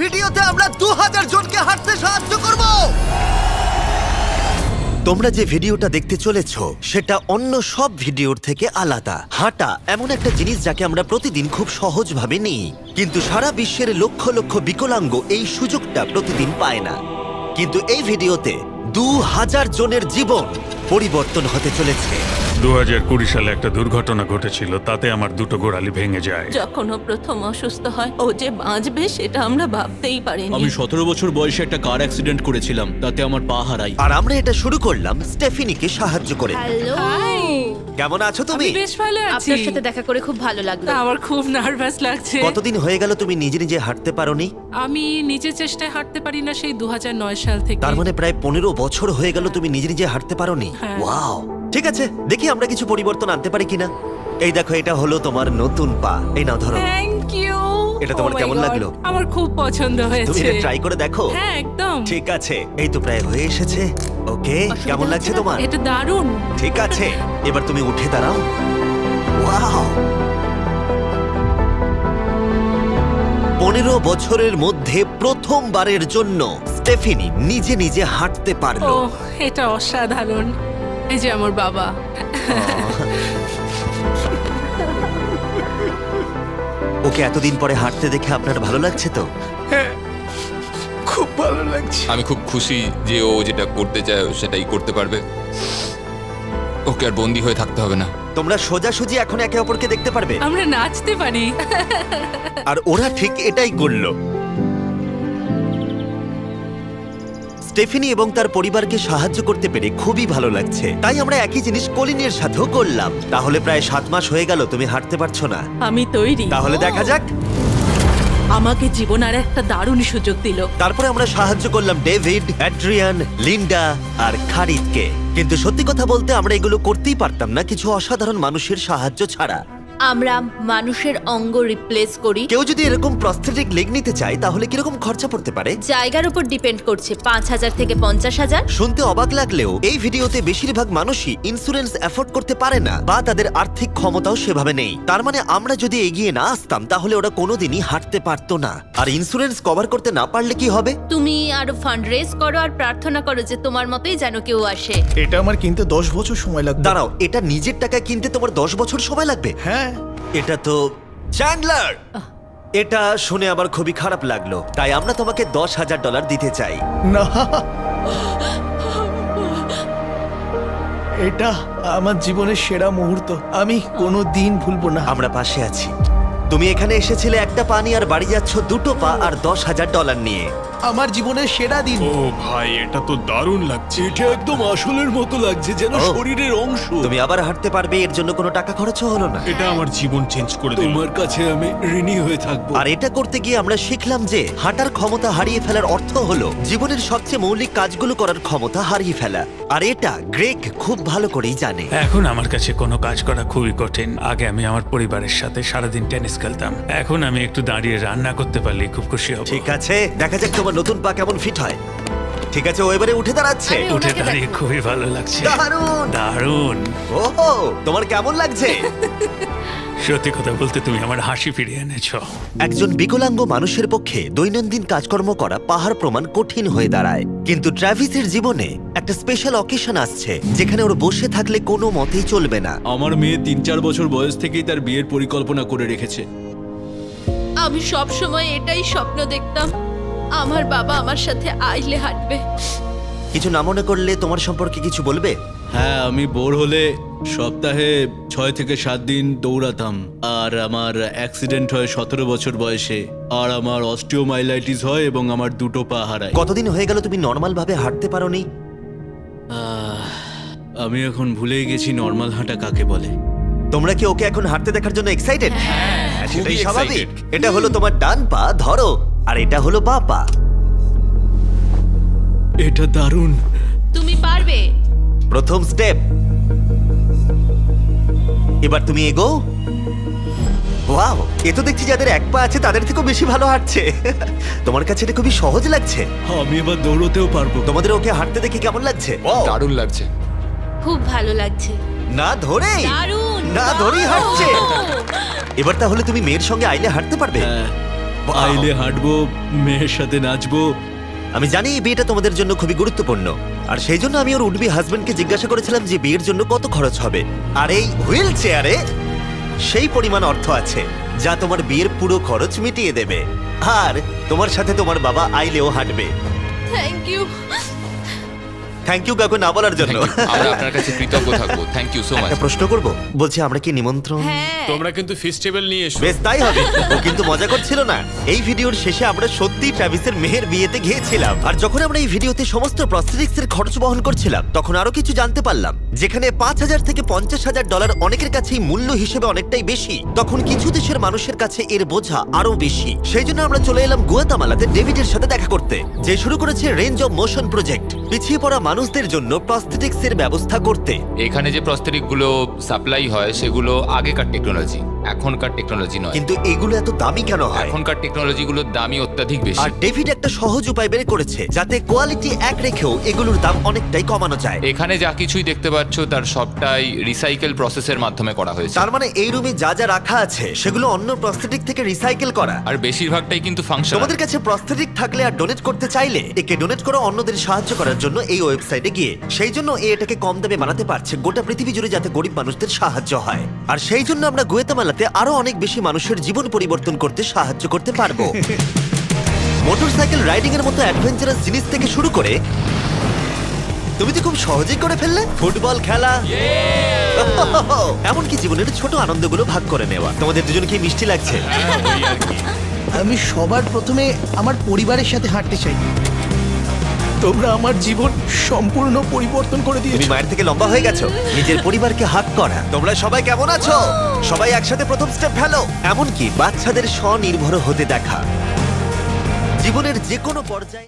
ভিডিওতে আমরা 2000 জনকে হাঁটতে সাহায্য করব। তোমরা যে ভিডিওটা দেখতে চলেছো সেটা অন্য সব ভিডিওর থেকে আলাদা। হাঁটা এমন একটা জিনিস যাকে আমরা প্রতিদিন খুব সহজভাবে নিই, কিন্তু সারা বিশ্বের লক্ষ লক্ষ বিকলাঙ্গ এই সুযোগটা প্রতিদিন পায় না। কিন্তু এই ভিডিওতে 2000 জনের জীবন পরিবর্তন হতে চলেছে। 2020 সালে একটা দুর্ঘটনা ঘটেছিল, তাতে আমার দুটো গোড়ালি ভেঙে যায়। যখন ও প্রথম অসুস্থ হয়, ও যে বাঁচবে সেটা আমরা ভাবতেই পারিনি। আমি 17 বছর বয়সে একটা কার অ্যাক্সিডেন্ট করেছিলাম, তাতে আমার পা হারাই। আর আমরা এটা শুরু করলাম স্টেফিনিকে সাহায্য করে। হ্যালো, কেমন আছো তুমি? বেশ ভালো আছি। আপনার সাথে দেখা করে খুব ভালো লাগলো। আমার খুব নার্ভাস লাগছে। কতদিন হয়ে গেল তুমি নিজে নিজে হাঁটতে পারোনি? আমি নিজের চেষ্টায় হাঁটতে পারি না সেই 2009 সাল থেকে। তার মানে প্রায় 15 বছর হয়ে গেল তুমি নিজে নিজে হাঁটতে পারোনি। হ্যাঁ। ওয়াও, ঠিক আছে, দেখি আমরা কিছু পরিবর্তন আনতে পারি কিনা। এই দেখো, এটা হলো তোমার নতুন পা। এই নাও ধরো। Thank you. এটা তোমার কেমন লাগলো? আমার খুব পছন্দ তুমি হয়েছে। এটা ট্রাই করে দেখো। হ্যাঁ, একদম। ঠিক আছে, এই তো প্রায় হয়ে এসেছে। ওকে, কেমন লাগছে তোমার? এটা দারুণ। ঠিক আছে, এবার তুমি উঠে দাঁড়াও। ওয়াও, 15 বছরের মধ্যে প্রথমবারের জন্য স্টেফিনি নিজে নিজে হাঁটতে ও, পারলো। এটা অসাধারণ। এই যে আমার বাবা। ওকে এতদিন পরে হাঁটতে দেখে আপনার ভালো লাগছে তো? আমি খুব খুশি যে ও যেটা করতে চায় ও সেটাই করতে পারবে। ওকে আর বন্দি হয়ে থাকতে হবে না। তোমরা সোজাসুজি এখন একে অপরকে দেখতে পারবে। আমরা নাচতে পারি। আর ওরা ঠিক এটাই করলো। স্টেফিনি এবং তার পরিবারকে সাহায্য করতে পেরে খুবই ভালো লাগছে। তাই আমরা একই জিনিস কলিনের সাথেও করলাম। তাহলে প্রায় 7 মাস হয়ে গেল তুমি হাঁটতে পারছো না। আমি তৈরি। তাহলে দেখা যাক। আমাকে জীবন আর একটা দারুণ সুযোগ দিল। তারপরে আমরা সাহায্য করলাম ডেভিড, অ্যাড্রিয়ান, লিন্ডা আর খারিদকে। কিন্তু সত্যি কথা বলতে আমরা এগুলো করতেই পারতাম না কিছু অসাধারণ মানুষের সাহায্য ছাড়া। আমরা মানুষের অঙ্গ রিপ্লেস করি। কেউ যদি এরকম প্রস্থেটিক লেগ নিতে চায় তাহলে কিরকম খরচা পড়তে পারে? জায়গার উপর ডিপেন্ড করছে, 5,000 থেকে 50,000। শুনতে অবাক লাগলেও এই ভিডিওতে বেশিরভাগ মানুষই ইন্স্যুরেন্স অ্যাফোর্ড করতে পারে না বা তাদের আর্থিক ক্ষমতাও সেভাবে নেই। তার মানে আমরা যদি এগিয়ে না আসতাম তাহলে ওরা কোনোদিনই হাঁটতে পারতো না। আর ইন্স্যুরেন্স কভার করতে না পারলে কি হবে? তুমি আরো ফান্ড রেজ করো আর প্রার্থনা করো যে তোমার মতোই যেন কেউ আসে। এটা আমার কিনতে 10 বছর সময় লাগবে। দাঁড়াও, এটা নিজের টাকায় কিনতে তোমার 10 বছর সময় লাগবে? হ্যাঁ, এটা তো চ্যান্ডলার। এটা শুনে আবার খুবই খারাপ লাগলো, তাই আমরা তোমাকে $10,000 দিতে চাই। না, এটা আমার জীবনের সেরা মুহূর্ত। আমি কোনো দিন ভুলবো না। আমরা পাশে আছি। তুমি এখানে এসেছিলে একটা পা নিয়ে আর বাড়ি যাচ্ছ দুটো পা আর $10,000 নিয়ে। আমার জীবনের সেরা দিন। ও ভাই, এটা তো দারুণ লাগছে। এটা একদম আসলের মতো লাগছে, যেন ও। শরীরের অংশ। তুমি আবার হাঁটতে পারবে, এর জন্য কোনো টাকা খরচও হলো না। এটা আমার জীবন চেঞ্জ করে দিল। তোমার কাছে আমি ঋণী হয়ে থাকবো। আর এটা করতে গিয়ে আমরা শিখলাম যে হাঁটার ক্ষমতা হারিয়ে ফেলার অর্থ হলো জীবনের সবচেয়ে মৌলিক কাজগুলো করার ক্ষমতা হারিয়ে ফেলা। আর এটা গ্রেগ খুব ভালো করেই জানে। এখন আমার কাছে কোনো কাজ করা খুবই কঠিন। আগে আমি আমার পরিবারের সাথে সারাদিন টেনিস খেলতাম, এখন আমি একটু দাঁড়িয়ে রান্না করতে পারলে খুব খুশি হব। ঠিক আছে, দেখা যাক তোমার নতুন পা কেমন ফিট হয়। ঠিক আছে, ও এবারে উঠে দাঁড়াচ্ছে। আরে, উঠে ওনাকে দাঁড়িয়ে দেখো। খুবই ভালো লাগছে। দারুণ। দারুণ। ওহো, তোমার কেমন লাগছে? সত্যি কথা বলতে তুমি আমার হাসি ফিরিয়ে এনেছো। একজন বিকলাঙ্গ মানুষের পক্ষে দৈনন্দিন কাজকর্ম করা পাহাড় প্রমাণ কঠিন হয়ে দাঁড়ায়। কিন্তু ট্রাভিসের জীবনে একটা স্পেশাল অকেশন আসছে যেখানে ওর বসে থাকলে কোনো মতেই চলবে না। আমার মেয়ে 3-4 বছর বয়স থেকেই তার বিয়ের পরিকল্পনা করে রেখেছে। আমি সব সময় এটাই স্বপ্ন দেখতাম, আমার বাবা আমার সাথে আইলে হাঁটবে। কিছু না মনে করলে তোমার সম্পর্কে কিছু বলবে? হ্যাঁ, আমি বোর হলে সপ্তাহে 6 থেকে 7 দিন দৌড়াতাম। আর আমার অ্যাক্সিডেন্ট হয় 17 বছর বয়সে। আর আমার অস্টিওমাইলাইটিস হয় এবং আমার দুটো পা হারায়। কতদিন হয়ে গেল তুমি নর্মাল ভাবে হাঁটতে পারোনি? আমি এখন ভুলেই গেছি নর্মাল হাঁটা কাকে বলে। তোমরা কি ওকে এখন হাঁটতে দেখার জন্য এক্সাইটেড? সেটাই খুবই স্বাভাবিক। excited। এটা হলো তোমার ডান পা, ধরো, আর এটা হলো বাঁ পা। এটা দারুণ। তুমি পারবে। প্রথম স্টেপ। এবার তুমি এগো। ওয়াও, এ তো দেখছি যাদের এক পা আছে তাদের থেকেও বেশি ভালো হাঁটছে। তোমার কাছে এটা খুবই সহজ লাগছে। আমি এবার দৌড়তেও পারবো। তোমাদের ওকে হাঁটতে দেখে কেমন লাগছে? দারুণ লাগছে। খুব ভালো লাগছে। না ধরেই, দারুণ। না ধরেই হাঁটছে। এবার তাহলে তুমি মেয়ের সঙ্গে আইলে হাঁটতে পারবে? হ্যাঁ, আইলে হাঁটবো, মেয়ের সাথে নাচবো। আমি জানি এই বিয়েটা তোমাদের জন্য খুবই গুরুত্বপূর্ণ, আর সেই জন্য আমি ওর উডবি হাজবেন্ডকে জিজ্ঞাসা করেছিলাম যে বিয়ের জন্য কত খরচ হবে। আর এই হুইল চেয়ারে সেই পরিমাণ অর্থ আছে যা তোমার বিয়ের পুরো খরচ মিটিয়ে দেবে। আর তোমার সাথে তোমার বাবা আইলেও হাঁটবে। Thank you. থ্যাংক ইউ কাকু না বলার জন্য। আমরা আপনার কাছে কৃতজ্ঞ থাকবো, থ্যাংক ইউ সো মাচ। একটা প্রশ্ন করব, বলছি আমরা কি নিমন্ত্রণ? হ্যাঁ, তোমরা কিন্তু ফেস্টিভ্যাল নিয়ে এসো। বেশ তাই হবে। ও কিন্তু মজা করছিল না। এই ভিডিওর শেষে আমরা সত্যি ট্রাভিসের মেহের বিয়েতে গিয়েছিলাম, আর যখন আমরা এই ভিডিওতে সমস্ত প্রস্থেটিক্স এর খরচ বহন করছিলাম তখন আরো কিছু জানতে পারলাম। যেখানে $5,000 থেকে $50,000 অনেকের কাছেই মূল্য হিসেবে অনেকটাই বেশি, তখন কিছু দেশের মানুষের কাছে এর বোঝা আরো বেশি। সেই জন্য আমরা চলে এলাম গুয়াতামালাতে ডেভিডের সাথে দেখা করতে, যে শুরু করেছে রেঞ্জ অফ মোশন প্রজেক্ট, পিছিয়ে পড়া মানুষদের জন্য প্রস্থেটিক্স এর ব্যবস্থা করতে। এখানে যে প্রস্তরিক গুলো সাপ্লাই হয় সেগুলো আগেকার টেকনোলজি, এখনকার টেকনোলজি নয়। কিন্তু এগুলো এত দামি কেন হয়? এখনকার টেকনোলজি গুলোর দামই অত্যাধিক বেশি। আর ডেভিড একটা সহজ উপায় বের করেছে যাতে কোয়ালিটি এক রেখেও এগুলোর দাম অনেকটাই কমানো যায়। এখানে যা কিছুই দেখতে পাচ্ছ তার সবটাই রিসাইকেল প্রসেসের মাধ্যমে করা হয়েছে। তার মানে এই রুমে যা যা রাখা আছে সেগুলো অন্য প্রস্থেটিক থেকে রিসাইকেল করা। আর বেশিরভাগটাই কিন্তু ফাংশন। তোমাদের কাছে প্রস্থেটিক থাকলে আর ডোনেট করতে চাইলে একে ডোনেট করো অন্যদের সাহায্য করার জন্য এই ওয়েবসাইটে গিয়ে। সেই জন্য এটাকে কম দামে বানাতে পারছে গোটা পৃথিবী জুড়ে যাতে গরিব মানুষদের সাহায্য হয়। আর সেই জন্য আমরা গুয়াতামালাতে আরো অনেক বেশি মানুষের জীবন পরিবর্তন করতে সাহায্য করতে পারবো। মোটরসাইকেল রাইডিং এর মতো অ্যাডভেঞ্চারাস জিনিস থেকে শুরু করে তুমি তো খুব সহজেই করে ফেললে ফুটবল খেলা, এমনকি জীবনের ছোট আনন্দগুলো ভাগ করে নেওয়া। তোমাদের দুজনকে মিষ্টি লাগছে? আমি সবার প্রথমে আমার পরিবারের সাথে হাঁটতে চাই। তোমরা আমার জীবন সম্পূর্ণ পরিবর্তন করে তুমি দিয়েছো। মায়ের থেকে লম্বা হয়ে গেছো। নিজের পরিবারকে হাত করা। তোমরা সবাই কেমন আছো? সবাই একসাথে প্রথম স্টেপ ফেলো। এমনকি বাচ্চাদের স্বনির্ভর হতে দেখা। জীবনের যে কোনো পর্যায়ে